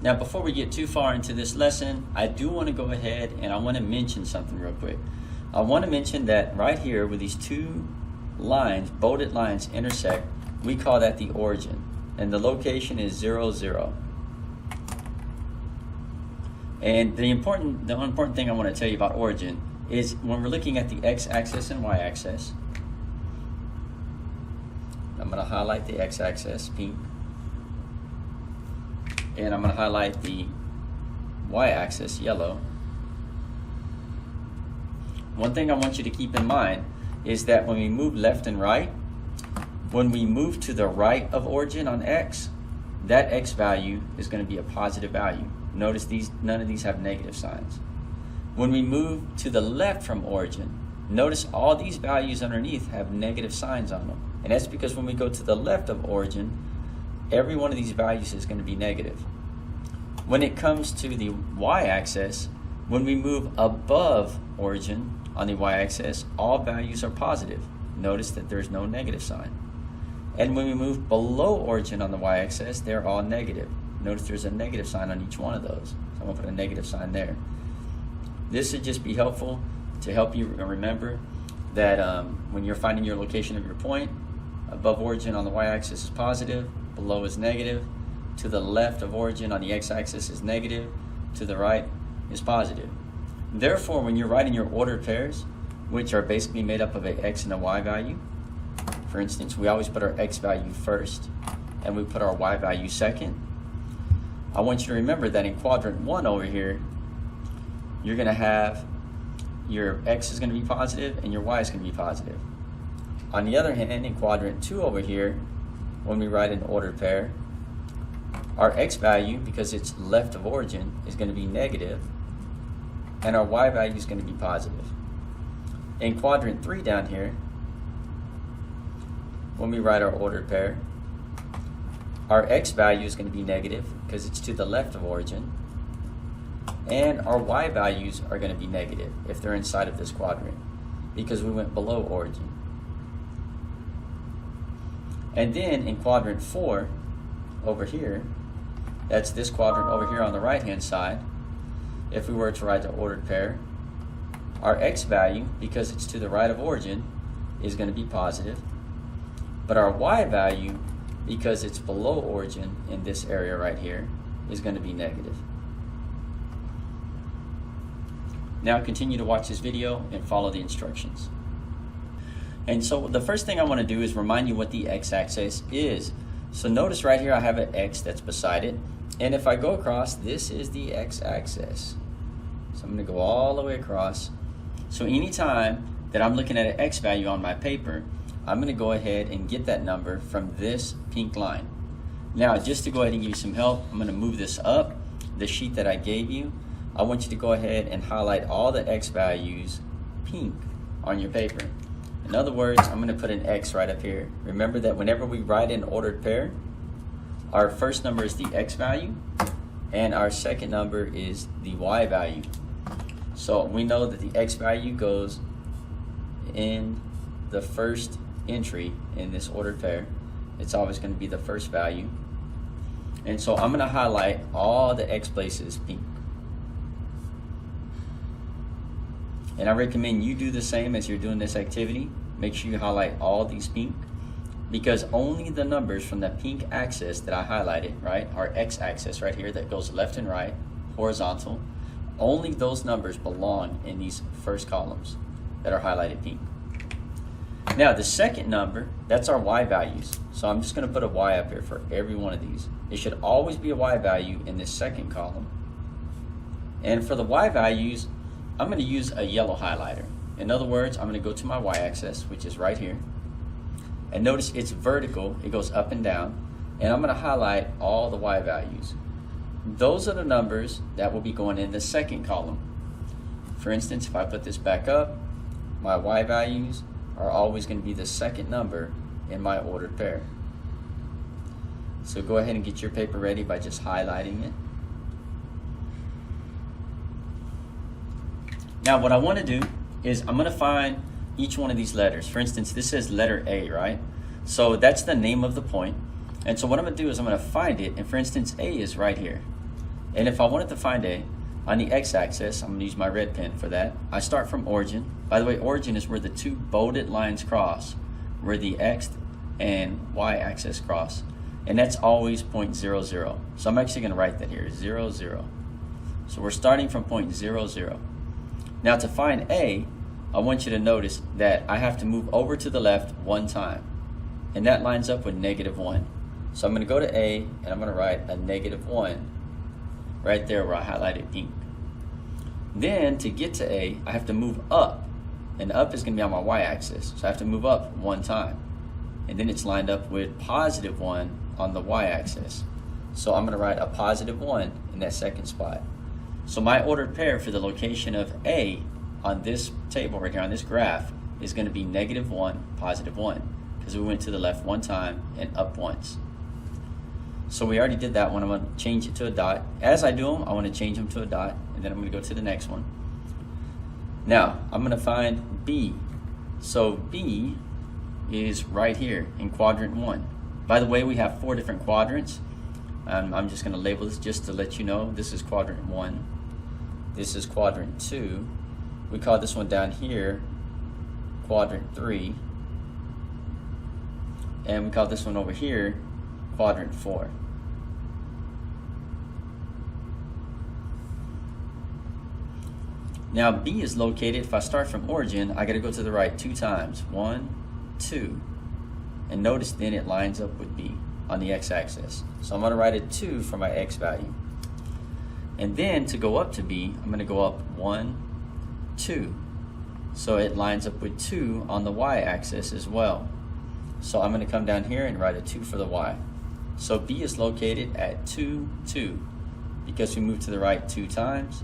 Now, before we get too far into this lesson, I do want to go ahead and I want to mention something real quick. I want to mention that right here where these two lines, bolted lines, intersect, we call that the origin. And the location is 0, 0. And the important thing I want to tell you about origin is when we're looking at the x-axis and y-axis, I'm going to highlight the x-axis, pink, and I'm going to highlight the y-axis, yellow. One thing I want you to keep in mind is that when we move left and right, when we move to the right of origin on x, that x value is going to be a positive value. Notice none of these have negative signs. When we move to the left from origin, notice all these values underneath have negative signs on them. And that's because when we go to the left of origin, every one of these values is going to be negative. When it comes to the y-axis, when we move above origin on the y-axis, all values are positive. Notice that there's no negative sign. And when we move below origin on the y-axis, they're all negative. Notice there's a negative sign on each one of those. So I'm going to put a negative sign there. This should just be helpful to help you remember that when you're finding your location of your point, above origin on the y-axis is positive, below is negative, to the left of origin on the x-axis is negative, to the right is positive. Therefore, when you're writing your ordered pairs, which are basically made up of a x and a y value, for instance, we always put our x value first and we put our y value second. I want you to remember that in quadrant 1 over here, you're going to have your x is going to be positive and your y is going to be positive. On the other hand, in quadrant 2 over here, when we write an ordered pair, our x value, because it's left of origin, is going to be negative, and our y value is going to be positive. In quadrant 3 down here, when we write our ordered pair, our x value is going to be negative because it's to the left of origin, and our y values are going to be negative if they're inside of this quadrant because we went below origin. And then in quadrant 4 over here, that's this quadrant over here on the right hand side, if we were to write the ordered pair, our x value, because it's to the right of origin, is going to be positive, but our y value, because it's below origin in this area right here, is going to be negative. Now continue to watch this video and follow the instructions. And so the first thing I want to do is remind you what the x-axis is. So notice right here I have an x that's beside it, and if I go across, this is the x-axis. So I'm going to go all the way across. So anytime that I'm looking at an x value on my paper, I'm going to go ahead and get that number from this pink line. Now, just to go ahead and give you some help, I'm going to move this up, the sheet that I gave you. I want you to go ahead and highlight all the x values pink on your paper. In other words, I'm going to put an x right up here. Remember that whenever we write an ordered pair, our first number is the x value, and our second number is the y value. So we know that the x value goes in the first entry in this ordered pair. It's always going to be the first value. And so I'm going to highlight all the x places pink. And I recommend you do the same as you're doing this activity. Make sure you highlight all these pink, because only the numbers from the pink axis that I highlighted, right, our x-axis right here that goes left and right, horizontal, only those numbers belong in these first columns that are highlighted pink. Now the second number, that's our y values. So I'm just going to put a y up here for every one of these. It should always be a y value in this second column. And for the y values, I'm going to use a yellow highlighter. In other words, I'm going to go to my y-axis, which is right here. And notice it's vertical, it goes up and down. And I'm going to highlight all the y values. Those are the numbers that will be going in the second column. For instance, if I put this back up, my y values are always going to be the second number in my ordered pair. So go ahead and get your paper ready by just highlighting it. Now what I want to do is I'm going to find each one of these letters. For instance, this says letter A, right? So that's the name of the point. And so what I'm going to do is I'm going to find it. And for instance, A is right here. And if I wanted to find A, on the x-axis, I'm going to use my red pen for that. I start from origin. By the way, origin is where the two bolded lines cross, where the x and y-axis cross. And that's always 0.00. So I'm actually going to write that here, 0, 0. So we're starting from 0.00. Now to find A, I want you to notice that I have to move over to the left one time. And that lines up with -1. So I'm going to go to A, and I'm going to write a -1 right there where I highlighted pink. Then to get to A, I have to move up. And up is going to be on my y-axis. So I have to move up one time. And then it's lined up with +1 on the y-axis. So I'm going to write a +1 in that second spot. So my ordered pair for the location of A on this table right here, on this graph, is going to be -1, +1, because we went to the left one time and up once. So we already did that one. I'm going to change it to a dot. As I do them, I want to change them to a dot, and then I'm going to go to the next one. Now, I'm going to find B. So B is right here in quadrant 1. By the way, we have 4 different quadrants. I'm just going to label this just to let you know. This is quadrant 1. This is quadrant 2. We call this one down here quadrant 3. And we call this one over here quadrant 4. Now B is located, if I start from origin, I got to go to the right 2 times. 1, 2. And notice then it lines up with B on the x-axis. So I'm going to write a 2 for my x value. And then to go up to B, I'm going to go up 1, 2. So it lines up with 2 on the y-axis as well. So I'm going to come down here and write a 2 for the y. So B is located at 2, 2, because we move to the right 2 times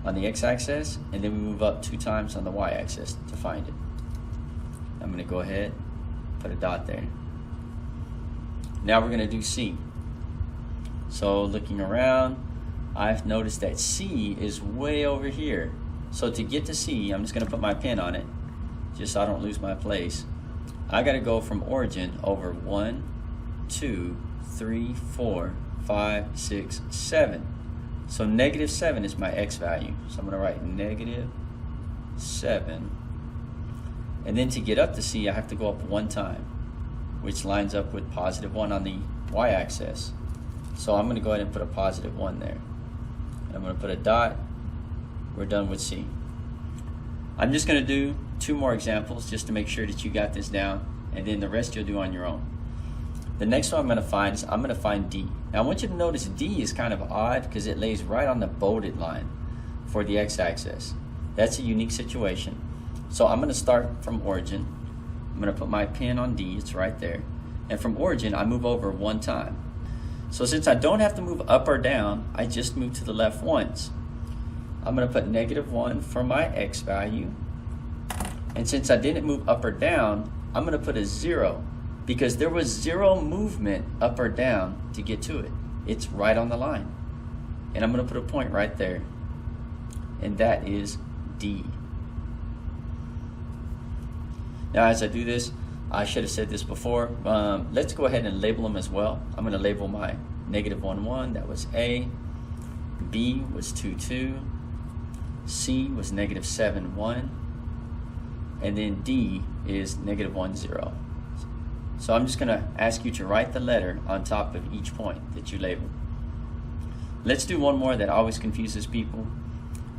on the x-axis, and then we move up 2 times on the y-axis to find it. I'm going to go ahead, put a dot there. Now we're going to do C. So looking around, I've noticed that C is way over here. So to get to C, I'm just going to put my pen on it, just so I don't lose my place. I got to go from origin over 1, 2, 3, 4, 5, 6, 7. So -7 is my x value. So I'm going to write -7. And then to get up to C, I have to go up 1 time, which lines up with +1 on the y-axis. So I'm going to go ahead and put a +1 there. And I'm going to put a dot. We're done with C. I'm just going to do 2 more examples just to make sure that you got this down, and then the rest you'll do on your own. The next one I'm going to find is I'm going to find D. Now I want you to notice D is kind of odd because it lays right on the bolded line for the x-axis. That's a unique situation. So I'm going to start from origin. I'm going to put my pin on D, it's right there. And from origin, I move over 1 time. So since I don't have to move up or down, I just move to the left once. I'm going to put -1 for my x value. And since I didn't move up or down, I'm going to put a 0 because there was 0 movement up or down to get to it. It's right on the line. And I'm going to put a point right there. And that is D. Now as I do this, I should have said this before. Let's go ahead and label them as well. I'm going to label my -1, 1. That was A. B was 2, 2. C was -7, 1. And then D is -1, 0. So I'm just going to ask you to write the letter on top of each point that you labeled. Let's do one more that always confuses people.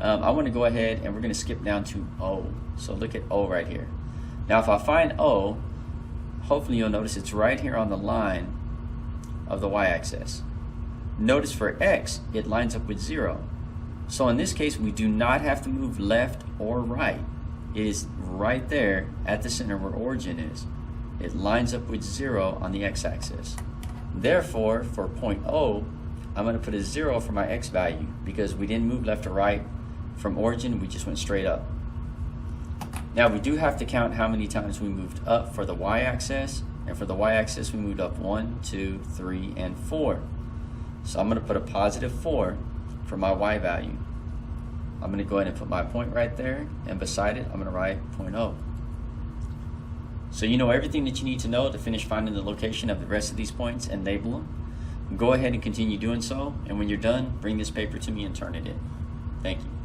I want to go ahead and we're going to skip down to O. So look at O right here. Now if I find O, hopefully you'll notice it's right here on the line of the y-axis. Notice for X, it lines up with 0. So in this case, we do not have to move left or right. It is right there at the center where origin is. It lines up with 0 on the x-axis. Therefore, for point O, I'm going to put a 0 for my x value because we didn't move left or right. From origin, we just went straight up. Now we do have to count how many times we moved up for the y-axis, and for the y-axis we moved up 1, 2, 3, and 4. So I'm going to put a +4 for my y value. I'm going to go ahead and put my point right there, and beside it I'm going to write point O. So you know everything that you need to know to finish finding the location of the rest of these points and label them. go ahead and continue doing so. And when you're done, bring this paper to me and turn it in. Thank you.